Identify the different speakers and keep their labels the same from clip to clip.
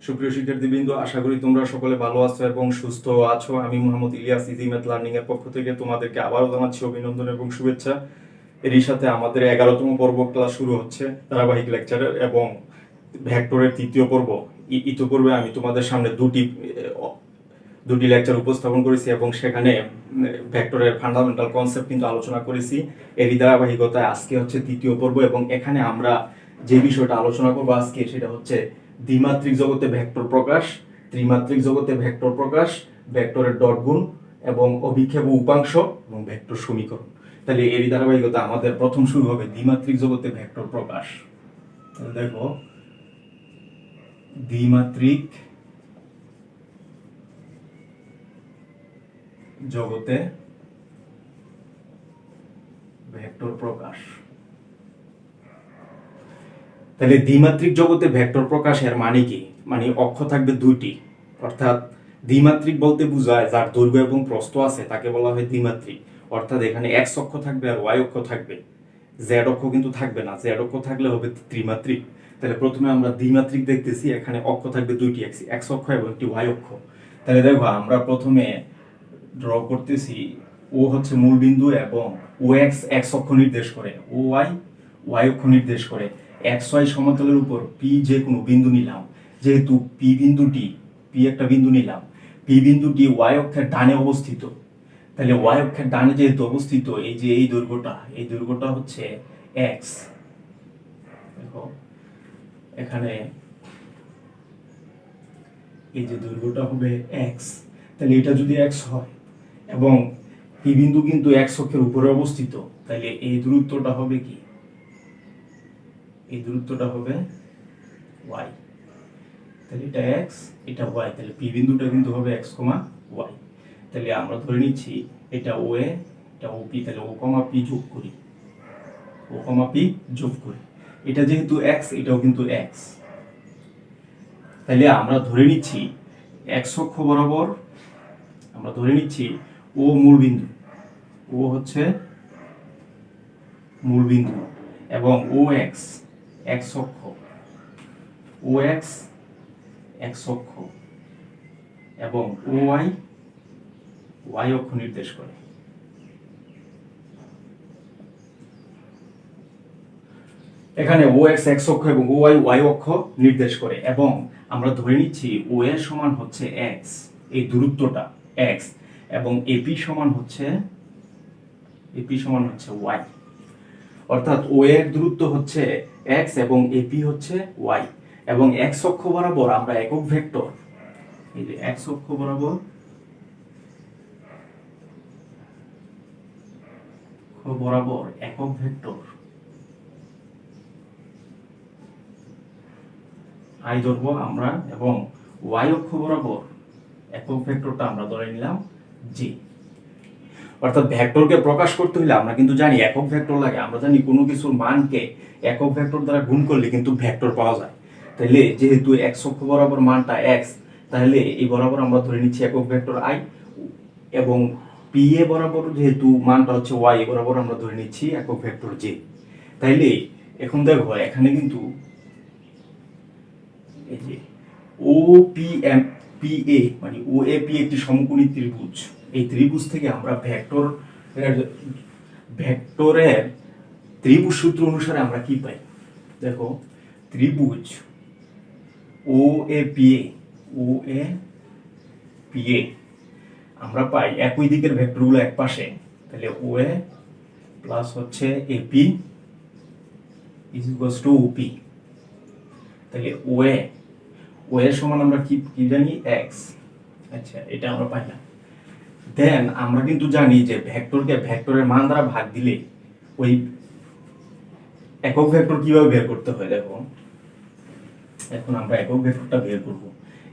Speaker 1: সুপ্রিয় শিক্ষার্থীবৃন্দ, আশা করি তোমরা সকলে ভালো আছো এবং সুস্থ আছো। আমি Mohammad Ilias easy math learning এর পক্ষ থেকে তোমাদেরকে আবারও জানাচ্ছি অভিনন্দন এবং শুভেচ্ছা। এরই সাথে আমাদের 11তম পর্ব ক্লাস শুরু হচ্ছে, ধারাবাহিক লেকচারের এবং ভেক্টরের তৃতীয় পর্ব। ইতিপূর্বে আমি তোমাদের সামনে দুটি লেকচার উপস্থাপন করেছি এবং সেখানে ভেক্টরের ফান্ডামেন্টাল কনসেপ্ট কিন্তু আলোচনা করেছি। এরই ধারাবাহিকতায় আজকে হচ্ছে তৃতীয় পর্ব এবং এখানে আমরা যে বিষয়টা আলোচনা করবো আজকে সেটা হচ্ছে দ্বিমাত্রিক জগতে ভেক্টর প্রকাশ, ত্রিমাত্রিক জগতে ভেক্টর প্রকাশ, ভেক্টরের ডট গুণ এবং অভিক্ষেপ উপাংশ এবং ভেক্টর সমীকরণ। তাহলে এরই ধারাবাহিকতা আমাদের প্রথম শুরু হবে দ্বিমাত্রিক জগতে ভেক্টর প্রকাশ। তাহলে দেখো, দ্বিমাত্রিক জগতে ভেক্টর প্রকাশ। তাহলে দ্বিমাত্রিক জগতে ভেক্টর প্রকাশের মানে কি? মানে অক্ষ থাকবে দুইটি, অর্থাৎ দ্বিমাত্রিক বলতে বোঝায় যার দৈর্ঘ্য এবং প্রস্থ আছে তাকে বলা হয় দ্বিমাত্রিক। অর্থাৎ এখানে এক্স অক্ষ থাকবে আর ওয়াই অক্ষ থাকবে, জেড অক্ষ কিন্তু থাকবে না। জেড অক্ষ থাকলে হবে ত্রিমাত্রিক। তাহলে প্রথমে আমরা দ্বিমাত্রিক দেখতেছি, এখানে অক্ষ থাকবে দুইটি, এক্স অক্ষ এবং একটি ওয়াই অক্ষ। তাহলে দেখো, আমরা প্রথমে ড্র করতেছি, ও হচ্ছে মূল বিন্দু এবং ও এক্স এক্স অক্ষ নির্দেশ করে, ও ওয়াই ওয়াই অক্ষ নির্দেশ করে। এক্স ওয়াই সমতলের উপর পি যে কোনো বিন্দু নিলাম, যেহেতু পি বিন্দুটি, পি একটা বিন্দু নিলাম, পি বিন্দুটি ওয়াই অক্ষের ডানে অবস্থিত। তাহলে ওয়াই অক্ষের ডানে যেহেতু অবস্থিত, এই যে এই দৈর্ঘ্যটা হচ্ছে এক্স। দেখো এখানে এই যে দৈর্ঘ্যটা হবে এক্স। তাহলে এটা যদি এক্স হয় এবং পি বিন্দু কিন্তু এক্স অক্ষের উপরে অবস্থিত, তাহলে এই দূরত্বটা হবে কি? এই দূরত্বটা হবে ওয়াই। তাহলে এটা এক্স, এটা ওয়াই, তাহলে পি বিন্দুটা কিন্তু হবে এক্স কমা ওয়াই। তাহলে আমরা ধরে নিচ্ছি এটা ও এ, এটা ও পি। তাহলে ও কমা পি যোগ করি, ও কমা পি যোগ করি। এটা যেহেতু এক্স, এটাও কিন্তু এক্স। তাহলে আমরা ধরে নিচ্ছি এক্স অক্ষ বরাবর, আমরা ধরে নিচ্ছি ও মূল বিন্দু, ও হচ্ছে মূল বিন্দু এবং ও এক্স এক্স অক্ষ, ও এক্স এক্স অক্ষ এবং ও ওয়াই ওয়াই অক্ষ নির্দেশ করে। এখানে ও এক্স এক্স অক্ষ এবং ও ওয়াই ওয়াই অক্ষ নির্দেশ করে এবং আমরা ধরে নিচ্ছি ও এর সমান হচ্ছে এক্স, এই দূরত্বটা এক্স, এবং এপি সমান হচ্ছে ওয়াই। অর্থাৎ ও এর দূরত্ব হচ্ছে এক্স এবং এপি হচ্ছে ওয়াই। এবং এক্স অক্ষ বরাবর আমরা একক ভেক্টর, এই যে এক্স অক্ষ বরাবর একক ভেক্টর আই ধরবো আমরা, এবং ওয়াই অক্ষ বরাবর একক ভেক্টরটা আমরা ধরে নিলাম জি। অর্থাৎ ভেক্টরকে প্রকাশ করতে হলে আমরা কিন্তু জানি একক ভেক্টর লাগে। আমরা জানি কোনো কিছুর মানকে একক ভেক্টর দ্বারা গুণ করলে কিন্তু ভেক্টর পাওয়া যায়। তাহলে যেহেতু এক্স অক্ষ বরাবর মানটা এক্স, তাহলে এই বরাবর আমরা ধরে নিচ্ছি একক ভেক্টর আই, এবং পি এ বরাবর যেহেতু মানটা হচ্ছে ওয়াই, বরাবর আমরা ধরে নিচ্ছি একক ভেক্টর জে। তাইলে এখন দেখো, এখানে কিন্তু এই যে O P M P A মানে ও এ পি একটি সমকোণী ত্রিভুজ। এই ত্রিভুজ থেকে আমরা ভেক্টরের ত্রিভুজ সূত্র অনুসারে আমরা কি পাই? দেখো, ত্রিভুজ ও এ পি এ আমরা পাই একই দিকের ভেক্টরগুলো এক পাশে। তাহলে ও এ প্লাস হচ্ছে এপি ইজ ইকুয়ালস টু ওপি। তাহলে ও এর সমান আমরা কি জানি? এক্স। আচ্ছা, এটা আমরা পাইলাম। দেন আমরা কিন্তু জানি যে ভেক্টরকে ভেক্টরের মান দ্বারা ভাগ দিলে ওই একক ভেক্টর কিভাবে বের করতে হয়। দেখো, এখন আমরা একক ভেক্টরটা বের করব।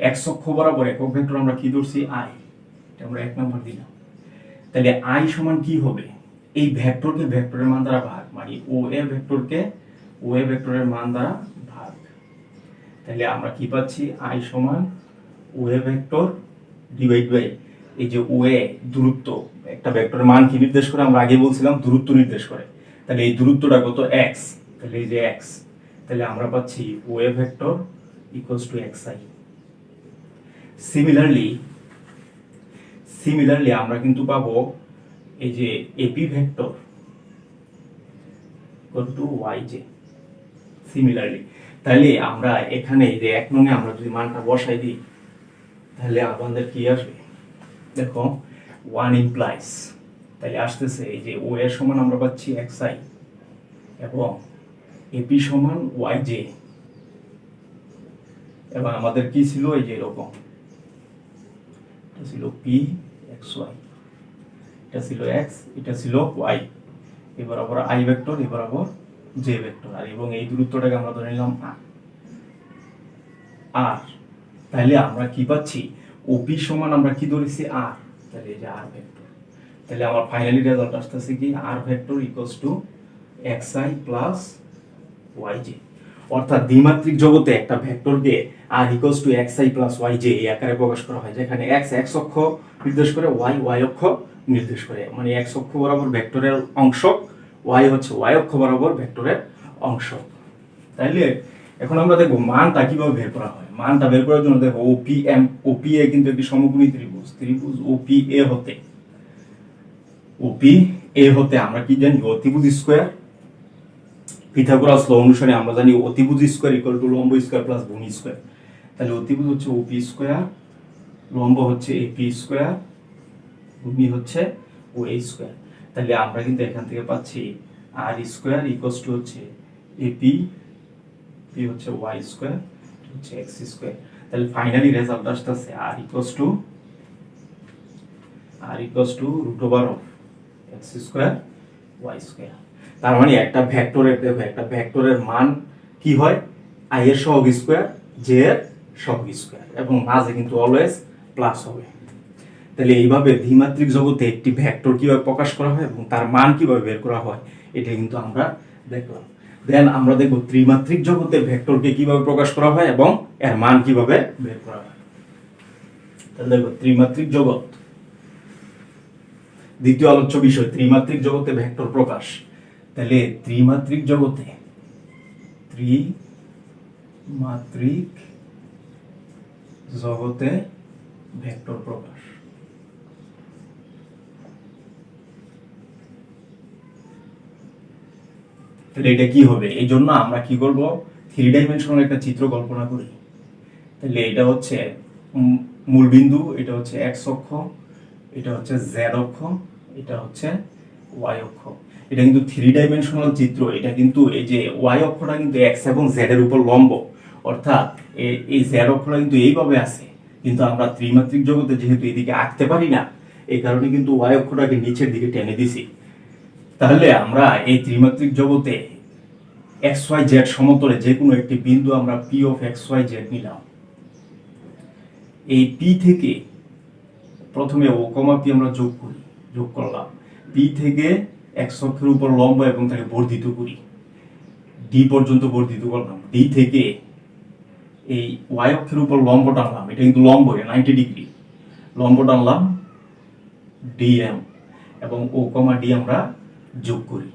Speaker 1: এক্স অক্ষ বরাবর একক ভেক্টর আমরা কি ধরছি? আই। এটা আমরা 1 নাম্বার দিলাম। তাহলে আই সমান কি হবে? এই ভেক্টরকে ভেক্টরের মান দ্বারা ভাগ, মানে ও এ ভেক্টরকে ও এ ভেক্টরের মান দ্বারা ভাগ। তাহলে আমরা কি পাচ্ছি? আই সমান ও এ ভেক্টর ডিভাইড বাই এই যে ও এ দূরত্ব। একটা ভেক্টরের মান কি নির্দেশ করে? আমরা আগে বলছিলাম দূরত্ব নির্দেশ করে। তাহলে এই দূরত্বটা কত? এক্স। তাহলে এই যে এক্স, তাহলে আমরা পাচ্ছি O A vector equals to x i. Similarly আমরা কিন্তু পাবো এই যে AP vector equal to y j. Similarly তাহলে আমরা এখানে এই যে 1 নং এ আমরা যদি মানটা বসাই দিই তাহলে আমাদের কি আসবে, দেখো 1 ইমপ্লাইজ, তাহলে আসতেছে এই যে ও এর সমান আমরা পাচ্ছি xi এবং এপি সমান yj, এবং আমাদের কি ছিল এই যে এরকম, এটা ছিল p xy, এটা ছিল x, এটা ছিল y, এবার আবার i ভেক্টর, এবার আবার j ভেক্টর, আর এবং এই দূরত্বটাকে আমরা ধরে নিলাম r। তাহলে আমরা কি পাচ্ছি, OP সমান আমরা কি ধরেছি r, তাহলে এই যে r ভেক্টর। তাহলে আমার ফাইনালি রেজাল্ট আসতেছে কি r vector equals two xi plus yj। অর্থাৎ দ্বিমাত্রিক জগতে একটা ভেক্টরকে r equals two xi plus yj এই আকারে প্রকাশ করা হয়, যেখানে x অক্ষ নির্দেশ করে, y অক্ষ নির্দেশ করে, মানে x অক্ষ বরাবর ভেক্টরের অংশ, y হচ্ছে y অক্ষ বরাবর ভেক্টরের অংশ। তাইলে এখন আমরা দেখব মানটা কিভাবে বের করা হয়। মানটা বের করার জন্য দেখো OPA কিন্তু একটি সমকোণী ত্রিভুজ, OPA হতে আমরা কি জানি, অতিভুজ স্কয়ার, পিথাগোরাস ল অনুসারে আমরা জানি অতিভুজ স্কয়ার ইকুয়াল টু লম্ব স্কয়ার প্লাস ভূমি স্কয়ার। তাহলে অতিভুজ হচ্ছে OP স্কয়ার, লম্ব হচ্ছে AP স্কয়ার, ভূমি হচ্ছে OA স্কয়ার। তাহলে আমরা কিন্তু এখান থেকে পাচ্ছি r স্কয়ার ইকুয়ালস টু হচ্ছে AP, p হচ্ছে y স্কয়ার, হচ্ছে x স্কয়ার। তাহলে ফাইনালি রেজাল্ট আসছে r equals to root over of x square y square. তার মানে একটা ভেক্টরের, দেখো একটা ভেক্টরের মান কি হয়, i এর সহগ স্কয়ার, j এর সহগ স্কয়ার, এবং মাঝে কিন্তু অলওয়েজ প্লাস হবে। তাহলে এইভাবে দ্বিমাত্রিক জগতে একটি ভেক্টর কিভাবে প্রকাশ করা হয় এবং তার মান কিভাবে বের করা হয় এটা কিন্তু আমরা দেখলাম। দেন আমরা দেখব ত্রিমাত্রিক জগতে ভেক্টরকে কিভাবে প্রকাশ করা হয় এবং এর মান কিভাবে বের করা হয়। তাহলে দেখো ত্রিমাত্রিক জগৎ, দ্বিতীয় আলোচ্য বিষয় ত্রিমাত্রিক জগতে ভেক্টর প্রকাশ। তাহলে ত্রিমাত্রিক জগতে ভেক্টর প্রকাশ। তাহলে এটা কি হবে, এই জন্য আমরা কি করব, 3 ডাইমেনশনাল একটা চিত্র কল্পনা করি। তাহলে এটা হচ্ছে মূল বিন্দু, এটা হচ্ছে x অক্ষ, এটা হচ্ছে z অক্ষ, এটা হচ্ছে y অক্ষ। এটা কিন্তু 3 ডাইমেনশনাল চিত্র। এটা কিন্তু এই যে y অক্ষটা কিন্তু x এবং z এর উপর লম্ব, অর্থাৎ এই z অক্ষটা কিন্তু এইভাবে আছে, কিন্তু আমরা ত্রিমাত্রিক জগতে যেহেতু এদিকে আঁকতে পারি না, এই কারণে কিন্তু y অক্ষটাকে নিচের দিকে টেনে দিছি। তাহলে আমরা এই ত্রিমাত্রিক জগতে xyz সমতলে যে কোনো একটি বিন্দু আমরা p of xyz নিলাম। এই p থেকে প্রথমে o, p আমরা যোগ করলাম, p থেকে x অক্ষের উপর লম্ব এবং তাকে বর্ধিত করি, d পর্যন্ত বর্ধিত করলাম, d থেকে এই y অক্ষের উপর লম্ব টানলাম, এটা কিন্তু লম্ব, 90 ডিগ্রি লম্ব টানলাম dm, এবং o, d আমরা যোগ করি।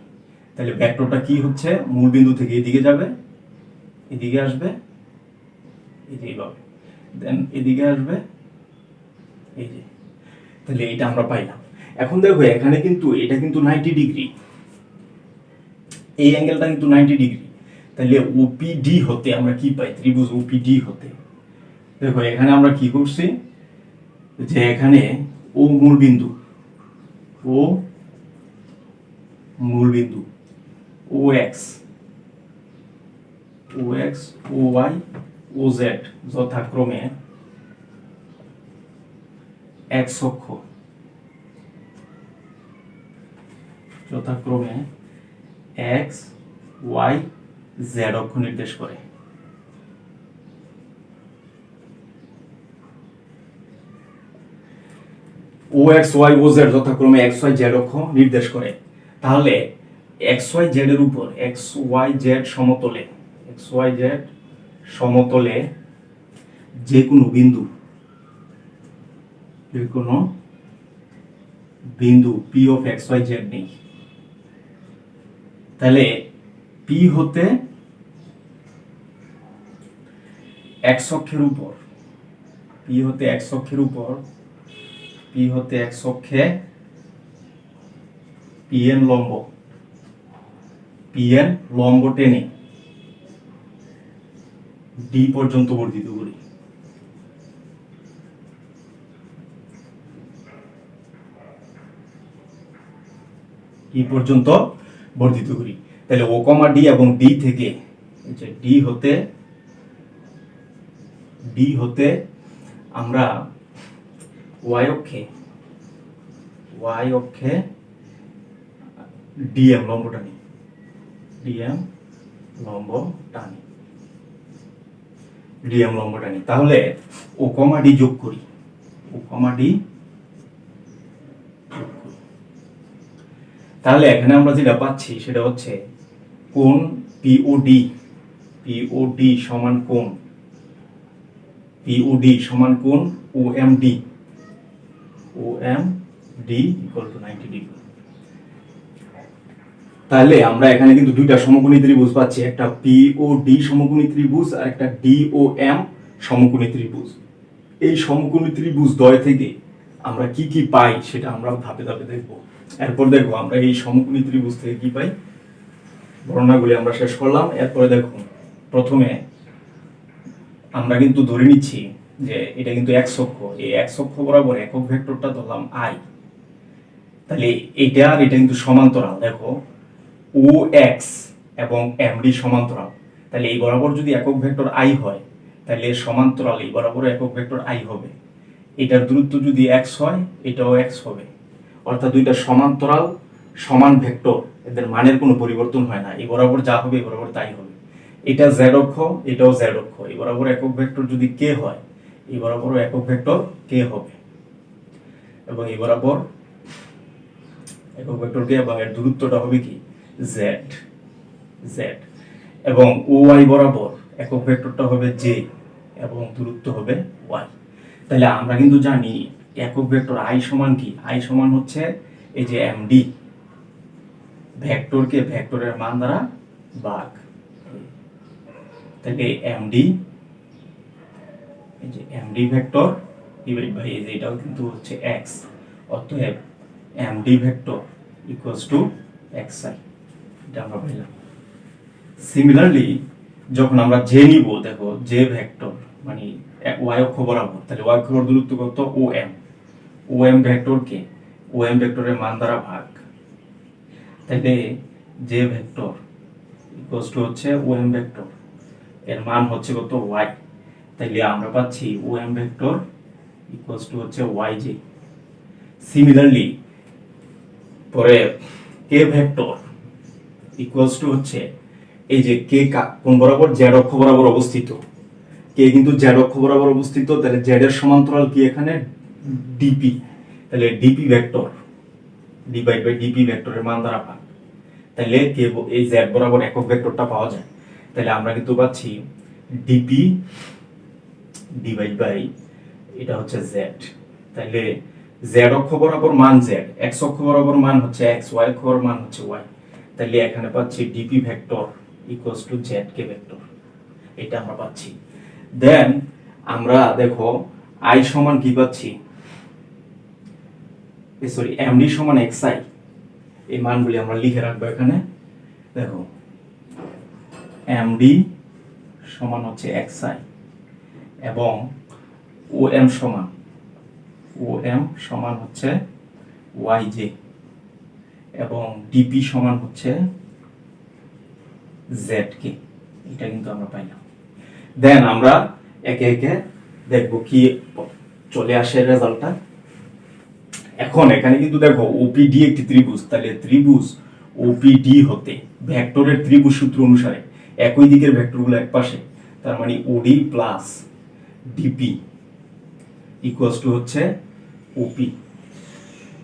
Speaker 1: তাহলে ভেক্টরটা কি হচ্ছে, মূল বিন্দু থেকে এদিকে যাবে, এদিকে আসবে, এই যে এইভাবে, দেন এদিকে আসবে, এই যে। তাহলে এটা আমরা পাইলাম। এখন দেখো এখানে কিন্তু এটা কিন্তু 90 ডিগ্রি, এই অ্যাঙ্গেলটা কিন্তু 90 ডিগ্রি। তাহলে OPD হতে আমরা কি পাই, ত্রিভুজ OPD হতে, দেখো এখানে আমরা কি করছি, যে এখানে ও মূল বিন্দু, OX, OY, OZ যথাক্রমে x অক্ষ, যথাক্রমে x, y, z অক্ষ নির্দেশ করে। OX, Y, OZ যথাক্রমে x, y, z অক্ষ নির্দেশ করে। তাহলে XYZ এর উপর XYZ সমতলে যে কোনো বিন্দু P of XYZ নেই। তাহলে P হতে x অক্ষের উপর পি হতে এক্স অক্ষের উপর, পি হতে এক্স অক্ষে পিএন লম্ব, পিএন লম্ব টেনে ডি পর্যন্ত বর্ধিত করি। ডি পর্যন্ত বর্ধিত করি। তাহলে ও কমা ডি এবং ডি থেকে ডি হতে আমরা ওয়াই অক্ষে ডিএম লম্ব টানি, ডিএম লম্ব টানি। তাহলে ও কমা ডি যোগ করি, তাহলে এখানে আমরা যেটা পাচ্ছি সেটা হচ্ছে কোণ পিওডি সমান কোণ ওএমডি ইকুয়াল টু 90 ডিগ্রি। তাহলে আমরা এখানে কিন্তু দুইটা সমকোণী ত্রিভুজ পাচ্ছি, একটা পিওডি সমকোণী ত্রিভুজ আর একটা ডিওএম সমকোণী ত্রিভুজ। এই সমকোণী ত্রিভুজ দ্বয় থেকে আমরা কি কি পাই সেটা আমরা ধাপে ধাপে দেখব। এরপর দেখবো আমরা এই সমকোণী ত্রিভুজ থেকে কি পাই, বর্ণনাগুলি আমরা শেষ করলাম। এরপরে দেখুন, প্রথমে আমরা কিন্তু ধরে নিচ্ছি যে এটা কিন্তু এক্স অক্ষ, এই এক্স অক্ষ বরাবর একক ভেক্টরটা ধরলাম আই। তাহলে এটা আর এটা কিন্তু সমান্তরাল, দেখো ও এক্স এবং এমডি সমান্তরাল। তাহলে এই বরাবর যদি একক ভেক্টর আই হয়, তাহলে সমান্তরাল এই বরাবর একক ভেক্টর আই হবে। এটার দূরত্ব যদি এক্স হয়, এটাও এক্স হবে। অর্থাৎ দুইটা সমান্তরাল সমান ভেক্টর, এদের মানের কোনো পরিবর্তন হয় না, এই বরাবর যা হবে এই বরাবর তাই হবে। এটা জেড অক্ষ, এটাও জেড অক্ষ। এই বরাবর একক ভেক্টর যদি কে হয়, এই বরাবরও একক ভেক্টর কে হবে, এবং এই বরাবর একক ভেক্টর কে এবং এর দূরত্বটা হবে কি জেড। এবং ও ওয়াই বরাবর একক ভেক্টরটা হবে জে এবং দূরত্ব হবে ওয়াই। তাহলে আমরা কিন্তু জানি একক ভেক্টর আই সমান কি, আই সমান হচ্ছে এই যে এমডি, ভেক্টরকে ভেক্টরের মান দ্বারা ভাগ। তাহলে এমডি, এই যে এমডি ভেক্টর ডিভাইড বাই এই যে এটাও কিন্তু হচ্ছে এক্স, অতএব MD vector equals to x I, এটা আমরা পেলাম। সিমিলারলি যখন আমরা জে নিব, দেখো জে ভেক্টর মানে ওয়াই অক্ষ বরাবর, তাহলে ওয়াই অক্ষর দূরত্ব কত ওএম ভেক্টরকে ওএম ভেক্টরের মান দ্বারা ভাগ। তাহলে জে ভেক্টর ইকুয়ালস টু হচ্ছে ওএম ভেক্টর, এর মান হচ্ছে কত ওয়াই। তাহলে আমরা পাচ্ছি ওএম ভেক্টর ইকুয়ালস টু হচ্ছে ওয়াই জে। সিমিলারলি পরে কে ভেক্টর ইকুয়ালস টু হচ্ছে এই যে কে কোন বরাবর, জেড অক্ষ বরাবর অবস্থিত, কে কিন্তু জেড অক্ষ বরাবর অবস্থিত। তাহলে জেড এর সমান্তরাল কি এখানে ডিপি, তাহলে DP vector divide by DP ভেক্টরের মান দ্বারা ভাগ। তাহলে কে এই জেড বরাবর একক ভেক্টরটা পাওয়া যায়। তাহলে আমরা কিন্তু পাচ্ছি ডিপি ডিভাইড বাই এটা হচ্ছে জেড। তাহলে জেড অক্ষ বরাবর মান জেড, এক্স অক্ষ বরাবর মান হচ্ছে এক্স, ওয়াই অক্ষ বরাবর মান হচ্ছে ওয়াই। তাহলে এখানে পাচ্ছি DP vector equals to Z K vector, এটা আমরা পাচ্ছি। দেন আমরা দেখো আই সমান কি পাচ্ছি, সরি এমডি সমান এক্স আই, এই মানগুলি আমরা লিখে রাখবো এখানে। দেখো এমডি সমান হচ্ছে এক্স আই এবং ওএম সমান হচ্ছে ওয়াই জে এবং ডিপি সমান হচ্ছে জেড কে, এটা কিন্তু আমরা পাইলাম। দেন আমরা একে একে দেখবো কি চলে আসে রেজাল্টটা। এখন এখানে কিন্তু দেখো ওপিডি একটি ত্রিভুজ, তাহলে ত্রিভুজ ওপিডি হতে ভেক্টরের ত্রিভুজ সূত্র অনুসারে একই দিকের ভেক্টরগুলো এক পাশে, তার মানে ওডি প্লাস ডিপি ইকুয়ালস টু হচ্ছে ওপি,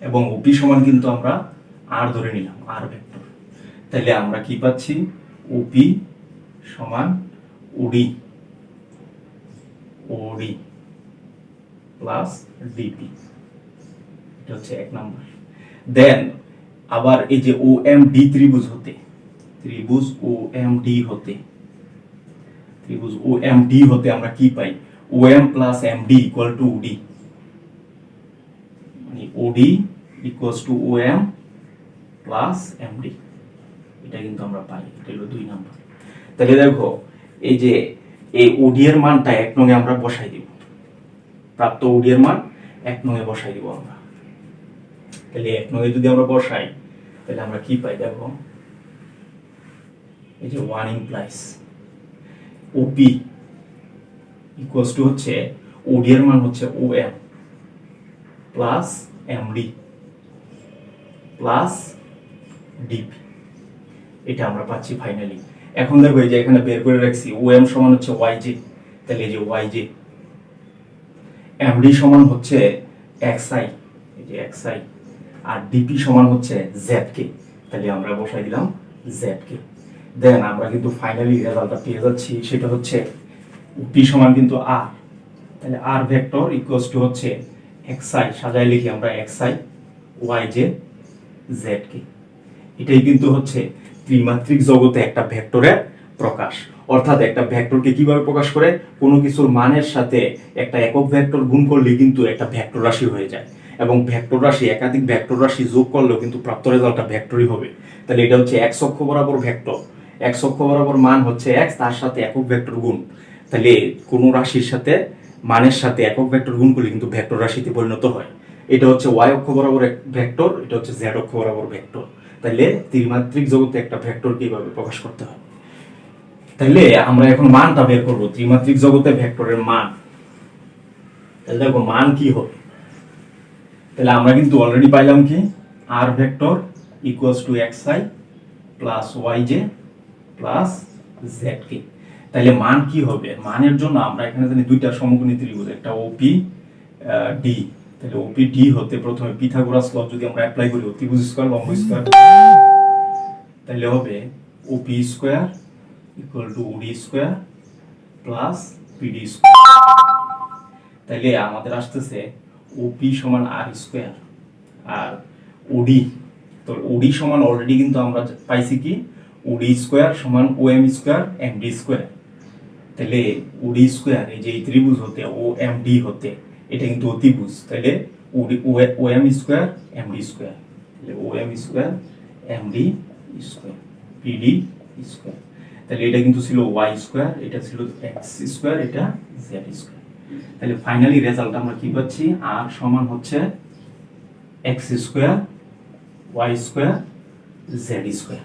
Speaker 1: এবং ওপি সমান কিন্তু আমরা আর ধরে নিলাম, আর ভেক্টর। তাহলে আমরা কি পাচ্ছি, ওপি সমান ওডি প্লাস ডিপি, এটা হচ্ছে এক নাম্বার। দেন আবার এই যে ওএমডি ত্রিভুজ ওএমডি হতে আমরা কি পাই, OM plus MD equal to OD, মানে OD equals to OM plus MD, এটা কিন্তু আমরা পাই। এটা হলো 2 নাম্বার। তাহলে দেখো এই যে এই OD এর মানটা 1 নং এ আমরা বসাই দিব, প্রাপ্ত OD এর মান 1 নং এ বসাই দিব আমরা। তাহলে 1 নং এ যদি আমরা বসাই তাহলে আমরা কি পাই দেখো, এই যে 1 ইমপ্লাইজ OP ইকুয়ালস টু হচ্ছে OD এর মান হচ্ছে OM plus MD plus DP, এটা আমরা পাচ্ছি ফাইনালি। এখন দেখো এই যে এখানে বের করে রাখছি OM সমান হচ্ছে YJ, তাহলে এই যে YJ, MD সমান হচ্ছে XI, এই যে XI, আর DP সমান হচ্ছে ZK, তাহলে আমরা বসাই দিলাম ZK। দেন আমরা কিন্তু ফাইনালি রেজাল্টটা পেয়ে যাচ্ছি, সেটা হচ্ছে P সমান কিন্তু R, তাহলে R ভেক্টর ইকুয়ালস টু হচ্ছে XI, সাজায় লিখি আমরা XI YJ ZK। এটাই কিন্তু হচ্ছে ত্রিমাত্রিক জগতে একটা ভেক্টরের প্রকাশ। অর্থাৎ একটা ভেক্টরকে কিভাবে প্রকাশ করে, কোনো কিছুর মানের সাথে একটা একক ভেক্টর গুণ করলে কিন্তু একটা ভেক্টর রাশি হয়ে যায়, এবং ভেক্টর রাশি একাধিক ভেক্টর রাশি যোগ করলেও কিন্তু প্রাপ্ত রেজাল্টটা ভেক্টরই হবে। তাহলে এটা হচ্ছে x অক্ষ বরাবর ভেক্টর, x অক্ষ বরাবর মান হচ্ছে x, তার সাথে একক ভেক্টর গুণ। তাহলে কোনো রাশির সাথে মানের সাথে একক ভেক্টর গুণ করলে কিন্তু ভেক্টর রাশিতে পরিণত হয়। এটা হচ্ছে y অক্ষ বরাবর এক ভেক্টর, এটা হচ্ছে z অক্ষ বরাবর ভেক্টর। তাহলে ত্রিমাত্রিক জগতে একটা ভেক্টর কিভাবে প্রকাশ করতে হয়, তাহলে আমরা এখন মানটা বের করব, ত্রিমাত্রিক জগতে ভেক্টরের মান। তাহলে দেখো মান কি হবে, তাহলে আমরা কিন্তু অলরেডি পাইলাম কি r vector equals two xi plus yj plus zk। তাহলে মান কি হবে, মানের জন্য আমরা এখানে জানি দুইটা সমকোণী ত্রিভুজ, একটা OP D, তাহলে OP D হতে প্রথমে পিথাগোরাস ল যদি আমরা অ্যাপ্লাই করি, অতিভুজ স্কয়ার লম্ব স্কয়ার, তাহলে হবে OP square equal to OD square plus PD square. তাহলে আমাদের আসতেছে OP সমান R স্কয়ার আর OD, তো OD সমান অলরেডি কিন্তু আমরা পাইছি কি OD স্কয়ার সমান OM স্কয়ার MD স্কয়ার। তাহলে OD স্কয়ার এই যে এই ত্রিভুজ হতে OMD হতে এটা কিন্তু অতিভুজ, তাহলে OM স্কয়ার MD স্কয়ার, তাহলে OM square MD square PD square. তাহলে এটা কিন্তু ছিল y স্কয়ার, এটা ছিল x স্কয়ার, এটা z স্কয়ার। তাহলে ফাইনালি রেজাল্ট আমরা কি পাচ্ছি, r সমান হচ্ছে x square y square z square.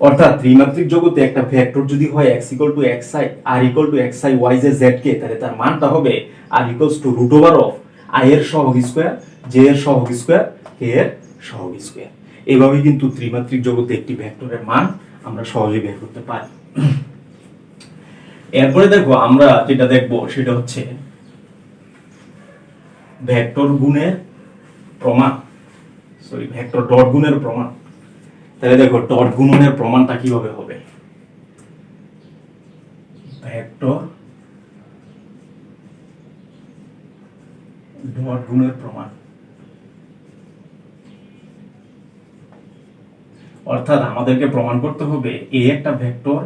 Speaker 1: অর্থাৎ ত্রিমাত্রিক জগতে একটা ভেক্টর যদি হয় x equal to xi, r equal to xi yj zk, তাহলে তার মানটা হবে r equals to root over of i এর সহগ স্কয়ার, j এর সহগ স্কয়ার, k এর সহগ স্কয়ার। এইভাবে কিন্তু ত্রিমাত্রিক জগতে একটি ভেক্টরের মান আমরা সহজে বের করতে পারি। এরপরে দেখো আমরা যেটা দেখব সেটা হচ্ছে ভেক্টর গুণের প্রমাণ, সরি ভেক্টর ডট গুণের প্রমাণ। তাহলে দেখো ডট গুণনের প্রমাণটা কিভাবে হবে, ভেক্টর ডট গুণের প্রমাণ। অর্থাৎ আমাদেরকে প্রমাণ করতে হবে a একটা ভেক্টর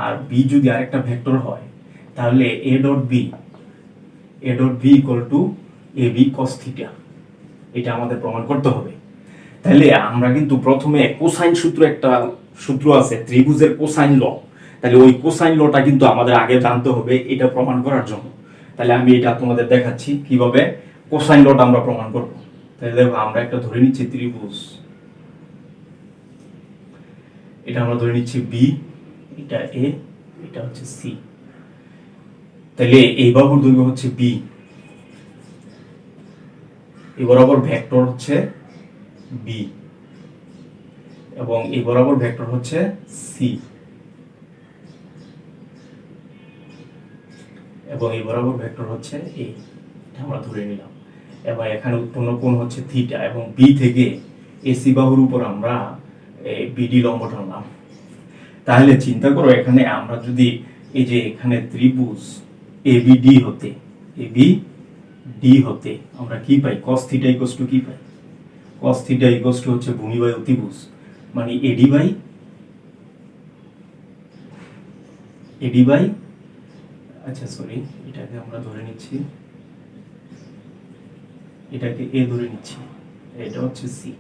Speaker 1: আর b যদি আরেকটা ভেক্টর হয়, তাহলে a dot b equal to ab cos theta, এটা আমাদের প্রমাণ করতে হবে। তাহলে আমরা কিন্তু প্রথমে কোসাইন সূত্র, একটা সূত্র আছে ত্রিভুজের কোসাইন ল, তাহলে ওই কোসাইন লটা কিন্তু আমাদের আগে জানতে হবে এটা প্রমাণ করার জন্য। তাহলে আমি এটা তোমাদের দেখাচ্ছি কিভাবে কোসাইন লটা আমরা প্রমাণ করব। তাহলে দেখো আমরা একটা ধরে নিচ্ছি ত্রিভুজ, এটা আমরা ধরে নিচ্ছি B, এটা A, এটা হচ্ছে C। তাহলে এই বাহুর দৈর্ঘ্য হচ্ছে B, এই বরাবর ভেক্টর হচ্ছে B, এবং এই বরাবর ভেক্টর হচ্ছে C, এবং এই বরাবর ভেক্টর হচ্ছে A, এটা আমরা ধরে নিলাম। এবার এখানে উৎপন্ন কোণ হচ্ছে থিটা, এবং B থেকে AC বাহুর উপর আমরা BD লম্ব টানলাম। তাহলে চিন্তা করো এখানে আমরা যদি এই যে এখানে ত্রিভুজ ABD হতে আমরা কি পাই, cos থিটা ইকুয়ালস টু কি পাই, cos থিটা ইকুয়ালস টু হচ্ছে ভূমি বাই অতিভুজ, মানে AD বাই আচ্ছা সরি, এটাকে আমরা ধরে নিচ্ছি, এটাকে এ ধরে নিচ্ছি, এটা হচ্ছে সি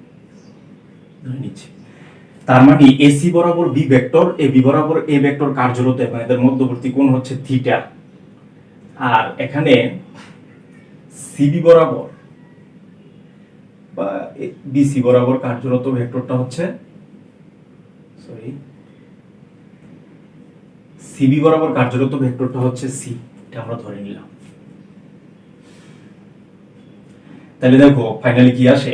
Speaker 1: ধরে নিচ্ছি। তার মানে এসি বরাবর বি ভেক্টর, এ বি বরাবর এ ভেক্টর কার্যরত এবং এদের মধ্যবর্তী কোণ হচ্ছে থিটা। আর এখানে সিবি বরাবর বা বিসি বরাবর কার্যরত ভেক্টরটা হচ্ছে সরি সিবি বরাবর কার্যরত ভেক্টরটা হচ্ছে সি, এটা আমরা ধরে নিলাম। তাহলে দেখো ফাইনালি কি আসে,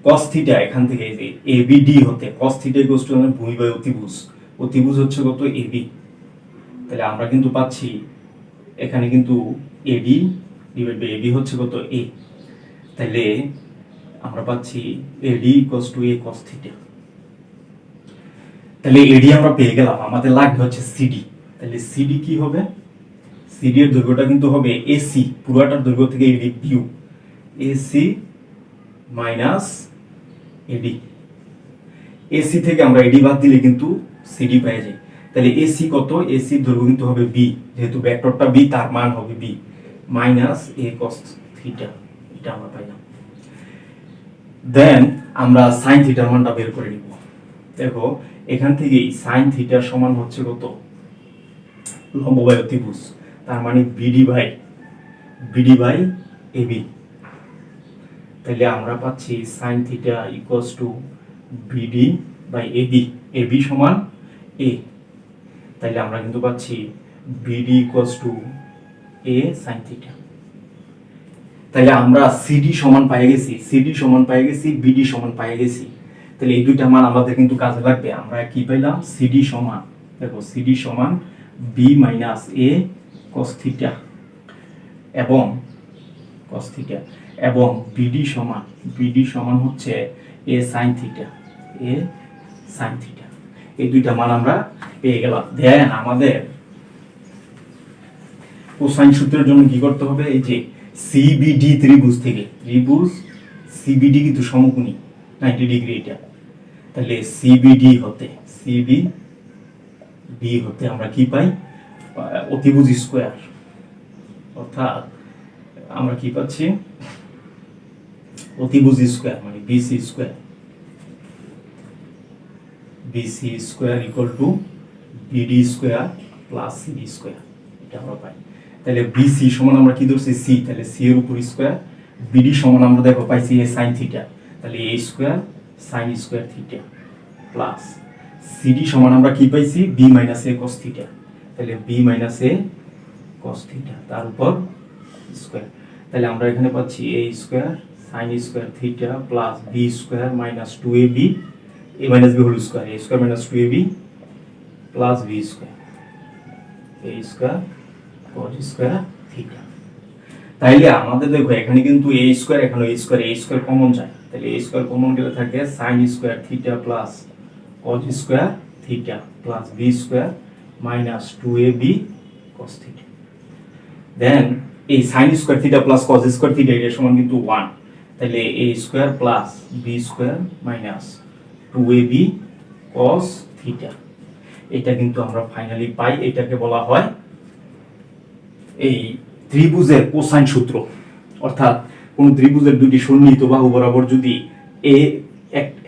Speaker 1: cos থিটা এখান থেকে এই যে ABD হতে cos থিটা ইকুয়ালস টু ভূমি বাই অতিভুজ, অতিভুজ হচ্ছে কত AB। তাহলে আমরা কিন্তু পাচ্ছি এখানে কিন্তু AD ডিভাইড বাই AB হচ্ছে কত A। তাহলে আমরা পাচ্ছি AD equals to A cos theta. তাহলে AD আমরা পেয়ে গেলাম, আমাদের লাগবে হচ্ছে CD। তাহলে CD কি হবে, CD এর দৈর্ঘ্যটা কিন্তু হবে AC, পুরোটার দৈর্ঘ্য থেকে AD বিয়োগ AC মাইনাস AD। AC থেকে আমরা AD বাদ দিলে কিন্তু CD পেয়ে যাই। তাহলে AC কত, AC এর দৈর্ঘ্য কিন্তু হবে B, যেহেতু ভেক্টরটা B তার মান হবে B minus A cos theta, এটা আমরা পাইলাম। দেন আমরা sin থিটার মানটা বের করে নিব। দেখো এখান থেকে sin থিটার সমান হচ্ছে কত, লম্ব বাই অতিভুজ, তার মানে BD বাই AB। তাহলে আমরা পাচ্ছি sin theta equals to BD by AB, AB সমান A। তাহলে আমরা কিন্তু পাচ্ছি BD equals to A sin theta. তাহলে আমরা CD সমান পেয়ে গেছি, CD সমান পেয়ে গেছি, BD সমান পেয়ে গেছি। তাহলে এই দুইটা মান আমাদের কিন্তু কাজে লাগবে। আমরা কি পেলাম, CD সমান, দেখো CD সমান B minus A cos theta এবং cos থিটা, এবং BD সমান হচ্ছে A sin theta, A sin theta. এই দুইটা মান আমরা পেয়ে গেলাম। দেন আমাদের কোসাইন সূত্রের জন্য কি করতে হবে, এই যে CBD ত্রিভুজ থেকে, ত্রিভুজ CBD কিন্তু সমকোণী 90 ডিগ্রি এটা। তাহলে CBD হতে আমরা কি পাই, অতিভুজ স্কয়ার, অর্থাৎ আমরা কি পাচ্ছি, অতিভুজ স্কয়ার মানে BC square equal to BD square plus CD square, এটা আমরা পাই। তাহলে BC সমান আমরা কি ধরছি C, তাহলে C এর উপর স্কয়ার, BD সমান আমরা দেখো পাইছি A sin থিটা, তাহলে A square sin square theta plus CD সমান আমরা কি পাইছি B minus A cos theta, তাহলে B minus A cos theta তার উপর স্কয়ার। তাহলে আমরা এখানে পাচ্ছি A square sin square theta plus B square minus 2AB, A minus B whole square, A square minus 2AB plus B square, A square cos square theta. তাইলে আমাদের দেখো এখানে কিন্তু A স্কয়ার, এখানে A স্কয়ার কমন যায়, তাহলে A square common গেলে থাকে sin square theta plus cos square theta plus B square minus 2AB cos theta. Then এই sin square theta plus cos square theta এর সমান কিন্তু 1, তাহলে A square plus B square minus 2AB cos theta, এটা কিন্তু আমরা finally পাই। এটাকে বলা হয় এই ত্রিভুজের কোসাইন সূত্র। অর্থাৎ কোন ত্রিভুজের দুটি সন্নিহিত বাহু বরাবর যদি A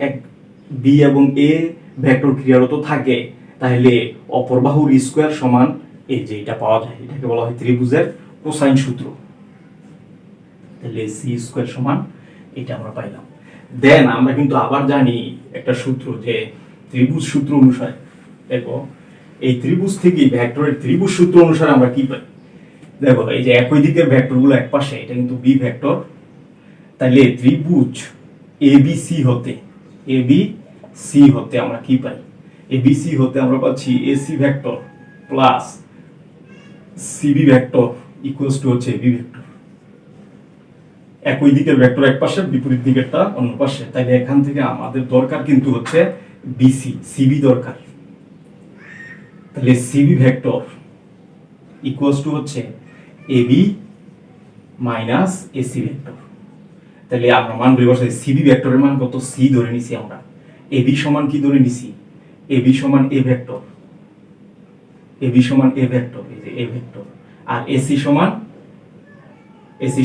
Speaker 1: এক B এবং A ভেক্টর ক্রিয়ারত থাকে, তাহলে অপর বাহুর স্কয়ার সমান এই যে এটা পাওয়া যায়, এটাকে বলা হয় ত্রিভুজের কোসাইন সূত্র। তাহলে C স্কয়ার সমান এটা আমরা পাইলাম। দেন আমরা কিন্তু আবার জানি একটা সূত্র, যে ত্রিভুজ সূত্র অনুসারে, দেখো এই ত্রিভুজ থেকে ভেক্টরের ত্রিভুজ সূত্র অনুসারে আমরা কি পাই, দেখো এই যে একই দিকের ভেক্টরগুলো এক পাশে, এটা কিন্তু B ভেক্টর। তাহলে ত্রিভুজ ABC হতে আমরা কি পাই, ABC হতে আমরা পাচ্ছি AC vector plus CB vector equals to হচ্ছে AB ভেক্টর। একই দিকের ভেক্টর এক পাশে, বিপরীত দিকেরটা অন্য পাশে। তাইলে এখান থেকে আমাদের দরকার কিন্তু হচ্ছে BC, CB দরকার। তাহলে CB ভেক্টর ইকুয়ালস টু হচ্ছে AB মাইনাস AC ভেক্টর। তাহলে আমরা মান বের করছি, CB ভেক্টরের মান কত, C ধরে নিছি আমরা। AB সমান কি ধরে নিছি, AB সমান A ভেক্টর, এই যে A ভেক্টর। আর এসি